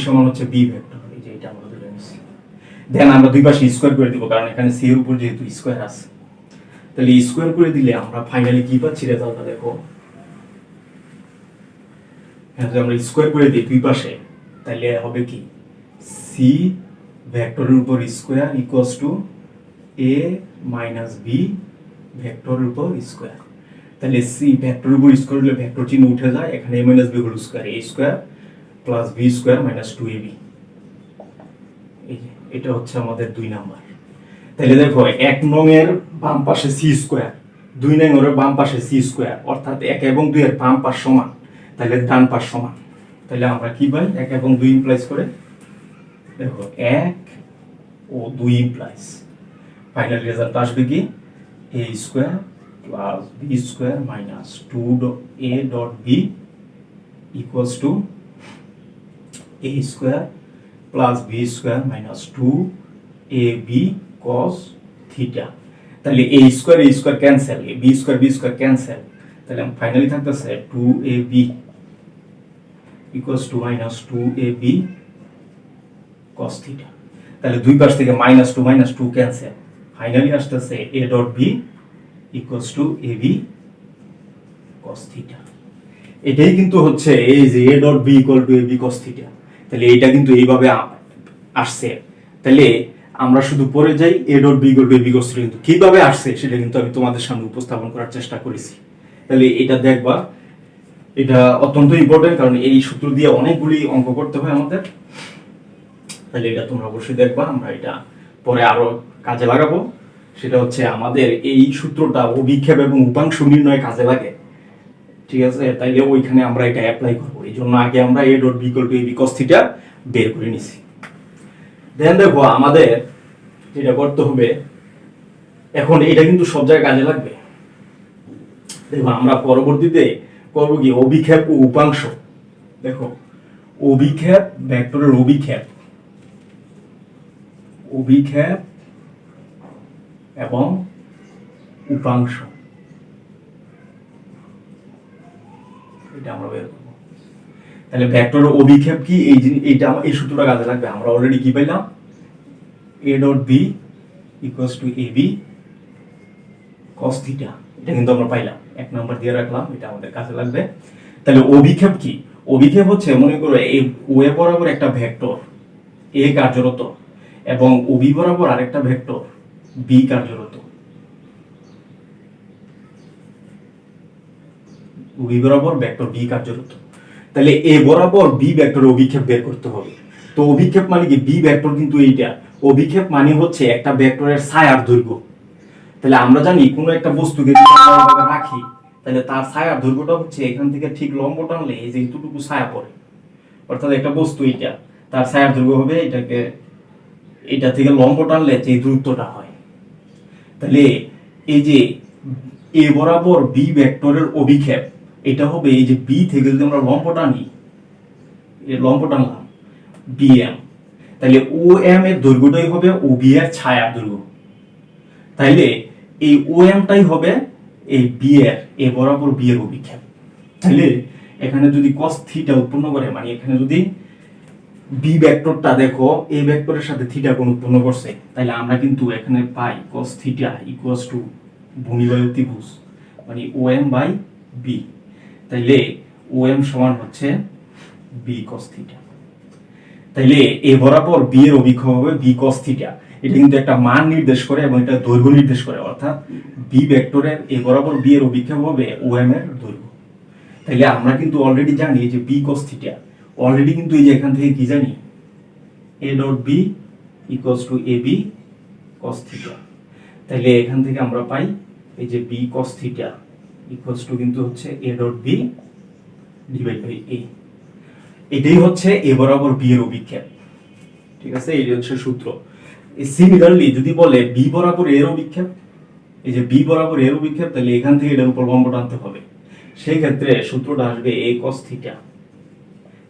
Speaker 1: সমান হচ্ছে বি ভেক্টর, এই যে এটা আমরা ধরে নিচ্ছি। দেন আমরা দুই পাশে স্কয়ার করে দিব, কারণ এখানে সি এর উপর যেহেতু স্কয়ার আছে, তাহলে স্কয়ার করে দিলে আমরা ফাইনালি কি পাচ্ছি রেজাল্টটা দেখো। যদি আমরা স্কয়ার করে দিই দুই পাশে, তাহলে হবে কি সি ভেক্টরের উপর square equals to A minus B ভেক্টরের উপর স্কয়ার। তাহলে সি ভেক্টরের উপর স্কয়ার হলে ভেক্টর চিহ্ন উঠে যায়, এখানে a minus B whole square, a square plus B square minus 2ab। এই যে এটা হচ্ছে আমাদের 2 নাম্বার। তাহলে দেখো 1 নং এর বাম পাশে সি স্কয়ার, 2 নং এর বাম পাশে সি স্কয়ার, অর্থাৎ 1 এবং 2 এর বাম পাশ সমান, তাহলে ডান পাশ সমান। তাহলে আমরা কি পাই, 1 এবং 2 ইমপ্লাইজ করে দেখো 1 ও 2 ইমপ্লাইজ ফাইনাল রেজাল্ট আসবে কি a square plus b square minus 2a dot b equals to a square plus b square minus 2ab cos theta. তাহলে a square cancel, b square cancel, তাহলে ফাইনালি থাকতেছে 2ab equals to minus 2ab cos theta. তাহলে দুই পাশ থেকে minus two cancel, finally আসতেছে a dot b equals to ab cos theta. এটাই কিন্তু হচ্ছে এই যে a dot b equal to ab cos theta. তাহলে এটা কিন্তু এইভাবে আসছে। তাহলে আমরা শুধু পরে যাই a dot b equal to ab cos theta, কিন্তু কিভাবে আসছে সেটা কিন্তু আমি তোমাদের সামনে উপস্থাপন করার চেষ্টা করেছি। তাহলে এটা দেখবা, এটা অত্যন্ত ইম্পর্টেন্ট, কারণ এই সূত্র দিয়ে অনেকগুলি অঙ্ক করতে হয় আমাদের। তাহলে এটা তোমরা অবশ্যই দেখবা, আমরা এটা পরে আরো কাজে লাগাবো। সেটা হচ্ছে আমাদের এই সূত্রটা অভিক্ষেপ এবং উপাংশ নির্ণয়ে কাজে লাগে, ঠিক আছে? তাইলে ওইখানে আমরা এটা অ্যাপ্লাই করবো, এই জন্য আগে আমরা a dot b equal to ab cos theta বের করে নিছি। দেন দেখো আমাদের যেটা করতে হবে এখন, এটা কিন্তু সব জায়গায় কাজে লাগবে। দেখো আমরা পরবর্তীতে করব কি অভিক্ষেপ ও উপাংশ। দেখো অভিক্ষেপ, ভেক্টরের অভিক্ষেপ এবং উপাংশ, এটা আমরা বের করব। তাহলে ভেক্টরের অভিক্ষেপ কি, এই সূত্রটা কাজে লাগবে। আমরা অলরেডি কি পেলাম, a dot b equals to ab cos theta, এটা কিন্তু আমরা পাইলাম, 1 নাম্বার দিয়ে রাখলাম, এটা আমাদের কাজে লাগবে। তাহলে অভিক্ষেপ কি, অভিক্ষেপ হচ্ছে মনে করো এই ওয়ে বরাবর একটা ভেক্টর a কার্যরত এবং OB বরাবর আরেকটা ভেক্টর b কার্যরত, OB বরাবর ভেক্টর b কার্যরত। তাহলে a বরাবর b ভেক্টরের অভিক্ষেপ বের করতে হবে। তো অভিক্ষেপ মানে কি, b ভেক্টর কিন্তু এইটা, অভিক্ষেপ মানে হচ্ছে একটা ভেক্টরের ছায়ার দৈর্ঘ্য। তাহলে আমরা জানি কোনো একটা বস্তুকে যদি আমরা এভাবে রাখি, তাহলে তার ছায়ার দৈর্ঘ্যটা হচ্ছে এখান থেকে ঠিক লম্ব টানলে এই যে এতটুকু ছায়া পড়ে, অর্থাৎ একটা বস্তু এইটা, তার ছায়ার দৈর্ঘ্য হবে এটাকে, এটা থেকে লম্ব টানলে যে দূরত্বটা হয়। তাহলে এই যে a বরাবর b ভেক্টরের অভিক্ষেপ, এটা হবে এই যে b থেকে যদি আমরা লম্ব টানি, লম্ব টানলাম bm, তাহলে OM এর দৈর্ঘ্যটাই হবে OB এর ছায়ার দৈর্ঘ্য। তাইলে এই OM টাই হবে এই b এর, a বরাবর b এর অভিক্ষেপ। তাহলে এখানে যদি cos থিটা উৎপন্ন করে, মানে এখানে যদি b ভেক্টরটা দেখো a ভেক্টরের সাথে থিটা কোণ উৎপন্ন করছে, তাহলে আমরা কিন্তু এখানে পাই cos থিটা ইকুয়ালস টু ভূমি বাই অতিভুজ মানে OM বাই b। তাইলে OM সমান হচ্ছে b cos থিটা। তাইলে a বরাবর b এর অভিক্ষেপ হবে b cos থিটা। এটা কিন্তু একটা মান নির্দেশ করে এবং এটা দৈর্ঘ্য নির্দেশ করে, অর্থাৎ b ভেক্টরের a বরাবর b এর অভিক্ষেপ হবে OM এর দৈর্ঘ্য। তাইলে আমরা কিন্তু অলরেডি জানি যে b cos থিটা, অলরেডি কিন্তু এই যে এখান থেকে কি জানি, a dot b equals to ab cos theta. তাইলে এখান থেকে আমরা পাই এই যে b cos theta equals to কিন্তু হচ্ছে a dot b divide by a। এটাই হচ্ছে a বরাবর b এর অভিক্ষেপ, ঠিক আছে? এই হচ্ছে সূত্র। সিমিলারলি যদি বলে b বরাবর এর অভিক্ষেপ, এই যে b বরাবর এর অভিক্ষেপ, তাহলে এখান থেকে এটার উপর লম্ব টানতে হবে। সেই ক্ষেত্রে সূত্রটা আসবে a cos থিটা,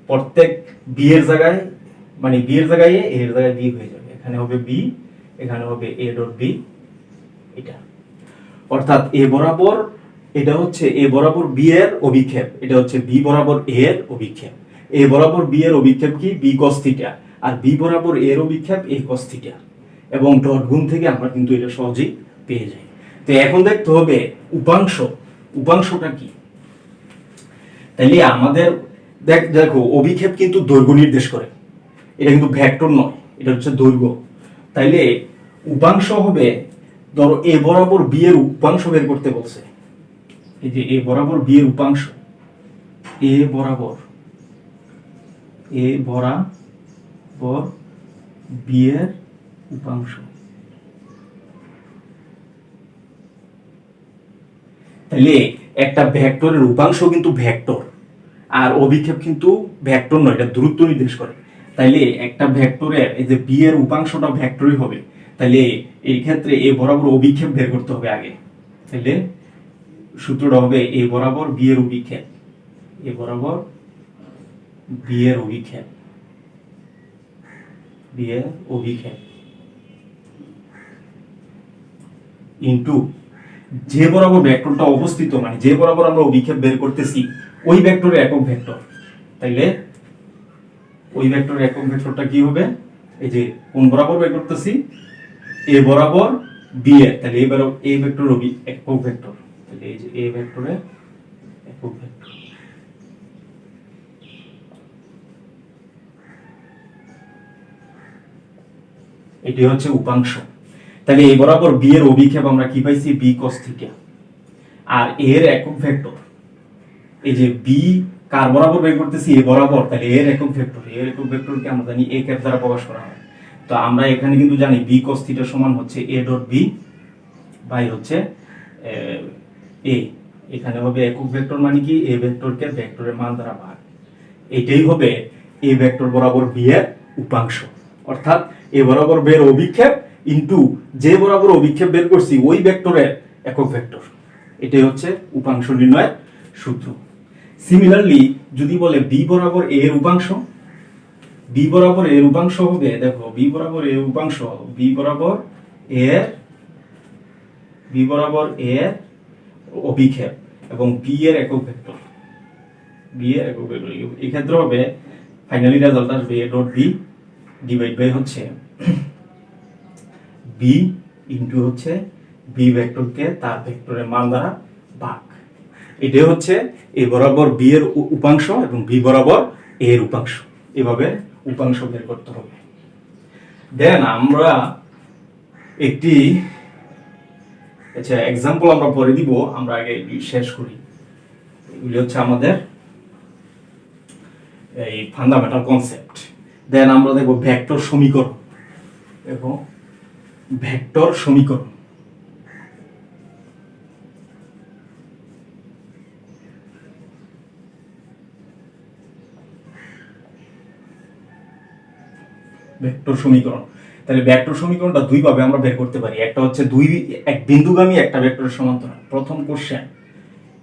Speaker 1: প্রত্যেক b এর জায়গায়, মানে b এর জায়গায় a এর জায়গায় b হয়ে যাবে, এখানে হবে b, এখানে হবে a ডট b, এটা অর্থাৎ a বরাবর এটা হচ্ছে এ বরাবর বি এর অভিক্ষেপ, এটা হচ্ছে বি বরাবর এ এর অভিক্ষেপ। এ বরাবর বি এর অভিক্ষেপ কি বি cos থিটা, আর বি বরাবর এ এর অভিক্ষেপ এ cos থিটা, এবং ডট গুণ থেকে আমরা কিন্তু এটা সহজেই পেয়ে যাই। তো এখন দেখতে হবে উপাংশ, উপাংশটা কি। তাইলে আমাদের দেখো অভিক্ষেপ কিন্তু দৈর্ঘ্য নির্দেশ করে, এটা কিন্তু ভেক্টর নয়, এটা হচ্ছে দৈর্ঘ্য। তাইলে উপাংশ হবে, ধরো এ বরাবর বি এর উপাংশ বের করতে বলছে, এই যে এ বরাবর বি এর উপাংশ, এ বরাবর বি এর উপাংশ। তাহলে একটা ভেক্টরের উপাংশ কিন্তু ভেক্টর, আর অভিক্ষেপ কিন্তু ভেক্টর নয়, এটা দূরত্ব নির্দেশ করে। তাইলে একটা ভেক্টরের এই যে বি এর উপাংশটা ভেক্টরই হবে। তাইলে এই ক্ষেত্রে এ বরাবর অভিক্ষেপ বের করতে হবে আগে। তাইলে সূত্রটা হবে এ বরাবর বি এর অভিক্ষেপ, এ বরাবর বি এর অভিক্ষেপ, বি এর অভিক্ষেপ ইনটু যে বরাবর ভেক্টরটা অবস্থিত, মানে যে বরাবর আমরা অভিক্ষেপ বের করতেছি ওই ভেক্টরের একক ভেক্টর। তাইলে ওই ভেক্টরের একক ভেক্টরটা কি হবে, এই যে কোন বরাবর বের করতেছি এ বরাবর বি এর, তাহলে এবার এ ভেক্টর একক ভেক্টর, তাহলে এই যে এ ভেক্টরের একক ভেক্টর। এটি হচ্ছে উপাংশ। তাহলে এই বরাবর বি এর অভিক্ষেপ আমরা কি পাইছি বি cos থিটা, আর এর একক ভেক্টর এই যে বি কার বরাবর বের করতেছি এ বরাবর, তাহলে এর একক ভেক্টর, এর একক ভেক্টরকে আমরা জানি এ ক্যাপ দ্বারা প্রকাশ করা হয়। তো আমরা এখানে কিন্তু জানি বি cos থিটা সমান হচ্ছে এ ডট বি বাই হচ্ছে এ, এখানে হবে একক ভেক্টর মানে কি এ ভেক্টরকে ভেক্টরের মান দ্বারা ভাগ, এটাই হবে এ ভেক্টর বরাবর বি এর উপাংশ। অর্থাৎ এ বরাবর বের অভিক্ষেপ ইনটু যে বরাবর অভিক্ষেপ বের করছি ওই ভেক্টরের একক ভেক্টর, এটাই হচ্ছে উপাংশ নির্ণয়ের সূত্র। সিমিলারলি যদি বলে বি বরাবর এ এর উপাংশ, বি বরাবর এর উপাংশ হবে, দেখো বি বরাবর এর উপাংশ বি বরাবর এর অভিক্ষেপ এবং বি এর একক ভেক্টর, বি এর একক ভেক্টর, এই ক্ষেত্রে হবে ফাইনালি রেজাল্ট আসবে A dot B divide by হচ্ছে বি ইনটু হচ্ছে বি ভেক্টরকে তার ভেক্টরের মান দ্বারা ভাগ। এটাই হচ্ছে এ বরাবর বি এর উপাংশ এবং বি বরাবর এ এর উপাংশ, এভাবে উপাংশ বের করতে হবে। দেন আমরা একটি আচ্ছা এক্সাম্পল আমরা পরে দিব, আমরা আগে শেষ করি। এগুলি হচ্ছে আমাদের এই ফান্ডামেন্টাল কনসেপ্ট। দেন আমরা দেখব ভেক্টর সমীকরণ এবং ভেক্টর সমীকরণ। ভেক্টর সমীকরণ, তাহলে ভেক্টর সমীকরণটা দুই ভাবে আমরা বের করতে পারি। একটা হচ্ছে এক বিন্দুগামী একটা ভেক্টরের সমান্তরাল। প্রথম কোশ্চেন,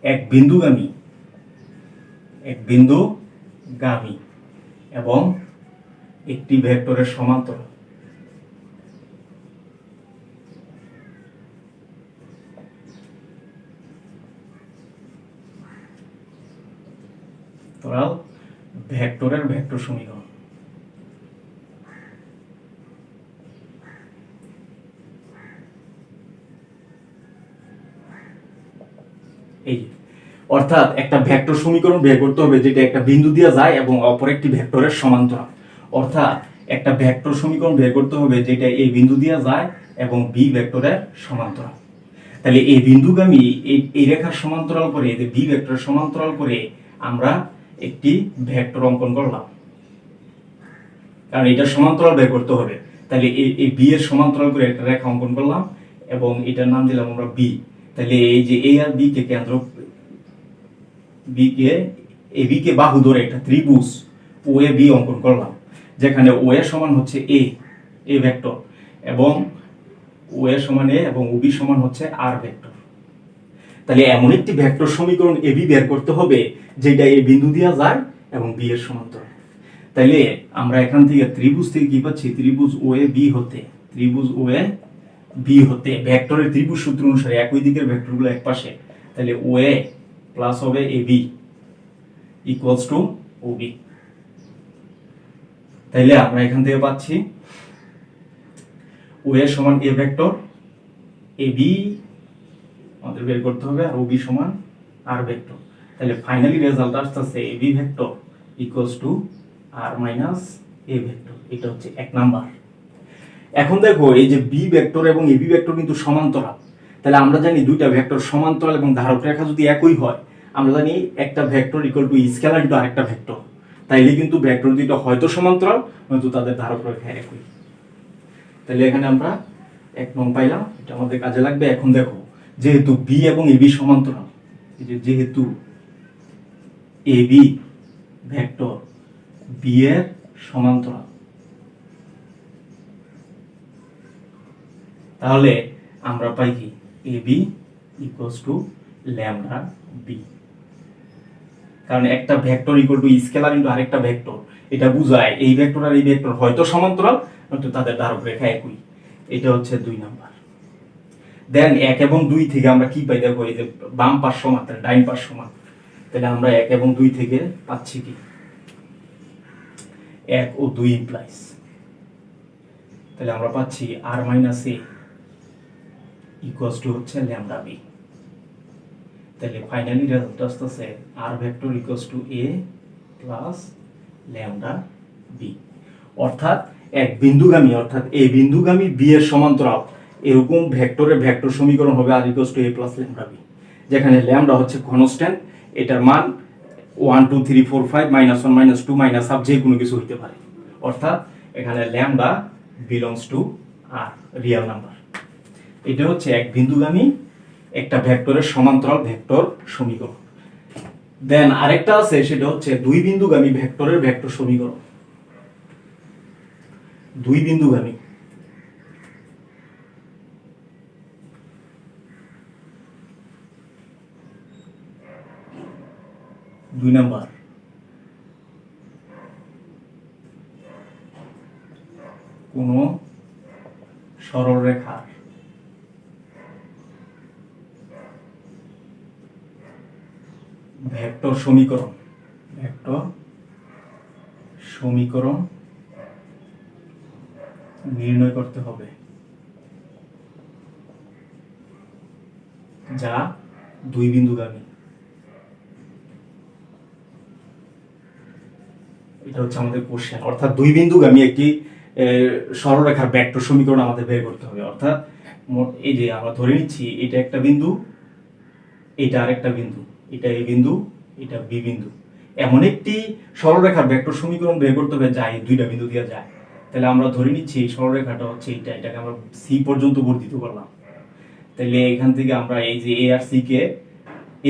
Speaker 1: এক বিন্দুগামী এবং একটি ভেক্টরের সমান্তরাল। ভেক্টরের ভেক্টর সমীকরণ। এই অর্থাৎ একটা ভেক্টর সমীকরণ বের করতে হবে যেটা একটা বিন্দু দিয়ে যায় এবং অপর একটি ভেক্টরের সমান্তরাল। অর্থাৎ একটা ভেক্টর সমীকরণ বের করতে হবে যেটা এই বিন্দু দিয়ে যায় এবং বি ভেক্টরের সমান্তরাল। তাহলে এই বিন্দুগামী এই রেখার সমান্তরাল করে, এই বি ভেক্টরের সমান্তরাল করে আমরা একটি ভেক্টর অঙ্কন করলাম, কারণ এটা সমান্তরাল বের করতে হবে। তাহলে এই বি এর সমান্তরাল করে একটা রেখা অঙ্কন করলাম এবং এটার নাম দিলাম আমরা বি। তাহলে এই যে এ আর বি কে কেন্দ্র, বি কে বাহু ধরে একটা ত্রিভুজ ও এ বি অঙ্কন করলাম, যেখানে ও এ সমান হচ্ছে এ ভেক্টর এবং ও এ সমান এ এবং ও বি সমান হচ্ছে আর ভেক্টর। তাহলে এমন একটি ভেক্টর সমীকরণ এ বি বের করতে হবে যেটা এই বিন্দু দিয়ে যায় এবং বি এর সমান্তরাল। তাইলে আমরা এখান থেকে ত্রিভুজ থেকে কি পাচ্ছি, ত্রিভুজ ও এ বি হতে ভেক্টরের ত্রিভুজ সূত্র অনুসারে একই দিকের ভেক্টরগুলো একপাশে, তাহলে ওএ প্লাস হবে এবি ইকুয়ালস টু ওবি। তাইলে আমরা এখান থেকে পাচ্ছি ওএ সমান এ ভেক্টর, এবি আমাদের বের করতে হবে, আর ওবি সমান আর ভেক্টর। তাহলে ফাইনালি রেজাল্ট আসছে AB vector equals to R minus A vector. এটা হচ্ছে 1 নাম্বার। এখন দেখো এই যে বি ভেক্টর এবং এবি ভেক্টর কিন্তু সমান্তরাল। তাহলে আমরা জানি দুইটা ভেক্টর সমান্তরাল এবং ধারক রেখা যদি একই হয়, আমরা জানি একটা vector equal to scalar into আরেকটা ভেক্টর। তাইলে কিন্তু ভেক্টর দুইটা হয়তো সমান্তরাল, হয়তো তাদের ধারক রেখা একই। তাহলে এখানে আমরা 1 নং পাইলাম, এটা আমাদের কাজে লাগবে। এখন দেখো যেহেতু বি এবং এবি সমান্তরাল, এই যে যেহেতু এবি ভেক্টর বি এর সমান্তরাল, তাহলে আমরা পাই কি AB equals to lambda B. কারণ একটা vector equal to scalar into আরেকটা ভেক্টর, এটা বোঝায় এই ভেক্টর আর এই ভেক্টর হয়তো সমান্তরাল, কিন্তু তাদের ধারক রেখা একই। এটা হচ্ছে 2 নাম্বার। দেন 1 এবং 2 থেকে আমরা কি পাই দেখো, এই যে বাম পাশ সমান তাহলে ডাইন পাশ সমান। তাহলে আমরা 1 এবং 2 থেকে পাচ্ছি কি 1 ও 2 ইমপ্লাইজ, তাহলে আমরা পাচ্ছি r minus a equals to হচ্ছে ল্যামডা বি। তাহলে ফাইনালি রেজাল্ট আসছে r vector equals to a plus lambda b. অর্থাৎ এক বিন্দুগামী, অর্থাৎ এ বিন্দুগামী বি এর সমান্তরাল এরকম ভেক্টরের ভেক্টর সমীকরণ হবে r equals to a plus lambda b, যেখানে ল্যামডা হচ্ছে কনস্ট্যান্ট, এটার মান 1 2 3 4 5 -1 -2 মাইনাস হাফ যে কোনো কিছু হতে পারে। অর্থাৎ এখানে lambda belongs to R real number. এটা হচ্ছে এক বিন্দুগামী একটা ভেক্টরের সমান্তরাল ভেক্টর সমীকরণ। দেন আরেকটা আছে, সেটা হচ্ছে দুই বিন্দুগামী ভেক্টরের ভেক্টর সমীকরণ। দুই বিন্দুগামী দুই নাম্বার কোন সরল রেখার ভেক্টর সমীকরণ নির্ণয় করতে হবে, যা দুই বিন্দুগামী। এটা হচ্ছে আমাদের কোশ্চেন। অর্থাৎ দুই বিন্দুগামী একটি সরলরেখার ভেক্টর সমীকরণ আমাদের বের করতে হবে। অর্থাৎ এই যে আমরা ধরে নিচ্ছি এটা একটা বিন্দু, এটা আরেকটা বিন্দু, এটা এ বিন্দু, এটা বি বিন্দু। এমন একটি সরলরেখার ভেক্টর সমীকরণ বের করতে হবে যা এই দুইটা বিন্দু দিয়ে যায়। তাহলে আমরা ধরে নিচ্ছি এই সরলরেখাটা হচ্ছে এটাকে আমরা সি পর্যন্ত বর্ধিত করলাম। তাহলে এখান থেকে আমরা এই যে এ আর সি কে,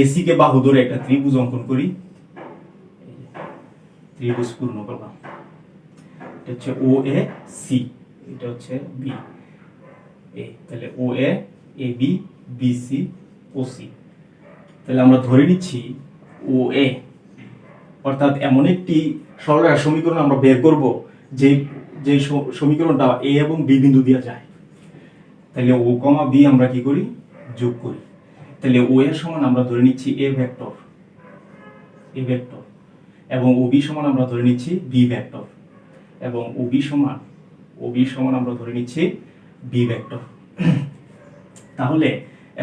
Speaker 1: এসি কে বাহু ধরে একটা ত্রিভুজ অঙ্কন করি, ত্রিভুজ পূর্ণ করলাম। এটা হচ্ছে ও এ সি, এটা হচ্ছে বি এ। তাহলে ও এ A B B C O C. তাহলে আমরা ধরে নিচ্ছি ও এ, অর্থাৎ এমন একটি সরলরেখার সমীকরণ আমরা বের করব যে যে সমীকরণটা এ এবং বি বিন্দু দিয়ে যায়। তাহলে ও কমা বি আমরা কি করি, যোগ করি। তাহলে ও এর সমান আমরা ধরে নিচ্ছি এ ভেক্টর এবং ও বি সমান আমরা ধরে নিচ্ছি বি ভেক্টর, এবং ও বি সমান আমরা ধরে নিচ্ছি বি ভেক্টর। তাহলে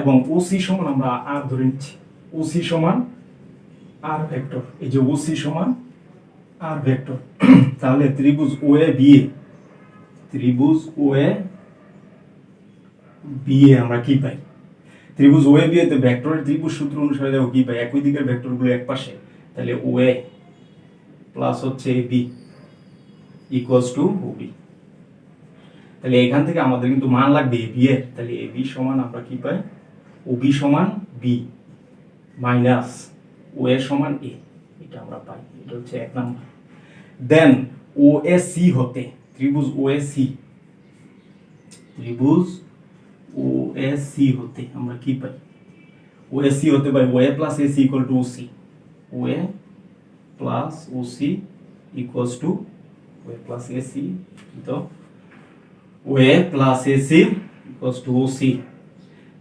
Speaker 1: এবং ও সি সমান আমরা আর ধরে নিচ্ছি, ও সি সমান আর ভেক্টর। এই যে ও সি সমান আর ভেক্টর। তাহলে ত্রিভুজ ও এ বি এ আমরা কি পাই, ত্রিভুজ ও এ বি এ তে ভেক্টরের ত্রিভুজ সূত্র অনুসারে দেখো কি পাই, একই দিকের ভেক্টরগুলো এক পাশে। তাহলে ও এ প্লাস হচ্ছে A B equals to O B. তাহলে এখান থেকে আমাদের কিন্তু মান লাগবে এ বি এর। তাহলে এ বি সমান আমরা কি পাই, ও বি সমান বি মাইনাস ও এ সমান এ, এটা আমরা পাই। এটা হচ্ছে 1 number. Then O A C হতে ত্রিভুজ ও এ সি হতে আমরা কি পাই, ও এ সি হতে পাই O A plus A C equal to O C, O A plus O C equals to O A plus A C, তো O A plus A C equals to O C.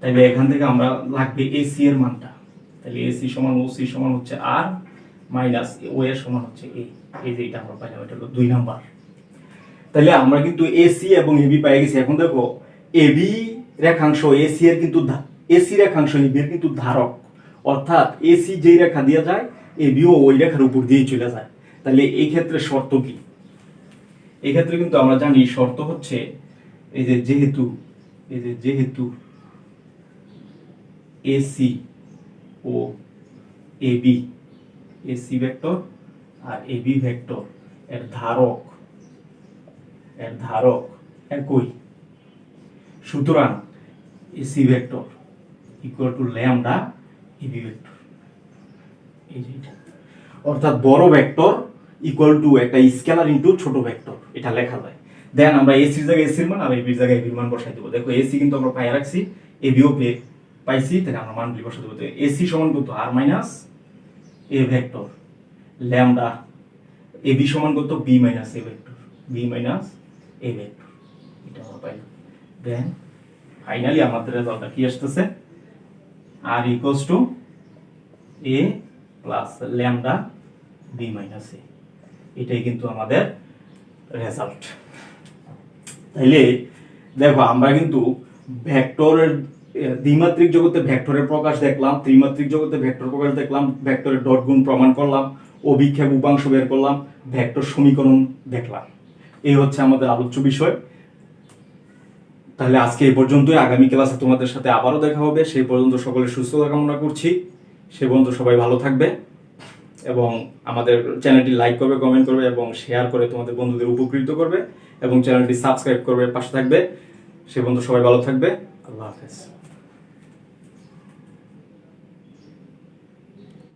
Speaker 1: তাইলে এখান থেকে আমরা লাগবে A C এর মানটা, তাহলে AC সমান ওসি সমান হচ্ছে আর মাইনাস ও এর সমান হচ্ছে এই যে এটা আমরা পাইলাম, এটা হলো 2 নাম্বার। তাহলে আমরা কিন্তু এসি এবং এবি পেয়ে গেছি। এখন দেখো এবি রেখাংশ এসি এর কিন্তু এসি রেখাংশ এবি এর কিন্তু ধারক, অর্থাৎ এসি যেই রেখা দিয়ে যায় এবিও ওই রেখার উপর দিয়ে চলে যায়। তাহলে এই ক্ষেত্রে শর্ত কি? এই ক্ষেত্রে কিন্তু আমরা জানি শর্ত হচ্ছে এই যে যেহেতু এসি ও এবি, এসি ভেক্টর আর এবি ভেক্টর এর ধারক একই, সুতরাং AC vector equal to lambda AB vector. এই যে এটা, অর্থাৎ বড় ভেক্টর ইকুয়াল টু একটা স্কেলার ইনটু ছোট ভেক্টর, এটা লেখা যায়। দেন আমরা এসির জায়গায় এসির মান আর এবির জায়গায় এবির মান বসাই দেবো। দেখো এসি কিন্তু আমরা পাই রাখছি, এবিও পাইছি, তাহলে আমরা মানগুলি বসাই দেবো। এসি সমান কত? আর মাইনাস এ ভেক্টর ল্যামডা, এবি সমান কত? বি মাইনাস এ ভেক্টর, বি মাইনাস এ ভেক্টর, এটা আমরা পাইলাম। দেন ফাইনালি আমাদের রেজাল্টটা কি আসতেছে? R equals to a plus lambda b minus a, এটাই কিন্তু আমাদের রেজাল্ট। তাইলে দেখো আমরা কিন্তু ভেক্টরের দ্বিমাত্রিক জগতে ভেক্টরের প্রকাশ দেখলাম, ত্রিমাত্রিক জগতে ভেক্টর প্রকাশ দেখলাম, ভেক্টরের ডট গুণ প্রমাণ করলাম, অভিক্ষেপ উপাংশ বের করলাম, ভেক্টর সমীকরণ দেখলাম। এই হচ্ছে আমাদের আলোচ্য বিষয়। তাহলে আজকে এই পর্যন্তই। আগামী ক্লাসে তোমাদের সাথে আবারও দেখা হবে। সেই পর্যন্ত সকলের সুস্থতা কামনা করছি। সে পর্যন্ত সবাই ভালো থাকবে এবং আমাদের চ্যানেলটি লাইক করবে, কমেন্ট করবে এবং শেয়ার করে তোমাদের বন্ধুদের উপকৃত করবে এবং চ্যানেলটি সাবস্ক্রাইব করবে, পাশে থাকবে। সে পর্যন্ত সবাই ভালো থাকবে। আল্লাহ হাফেজ।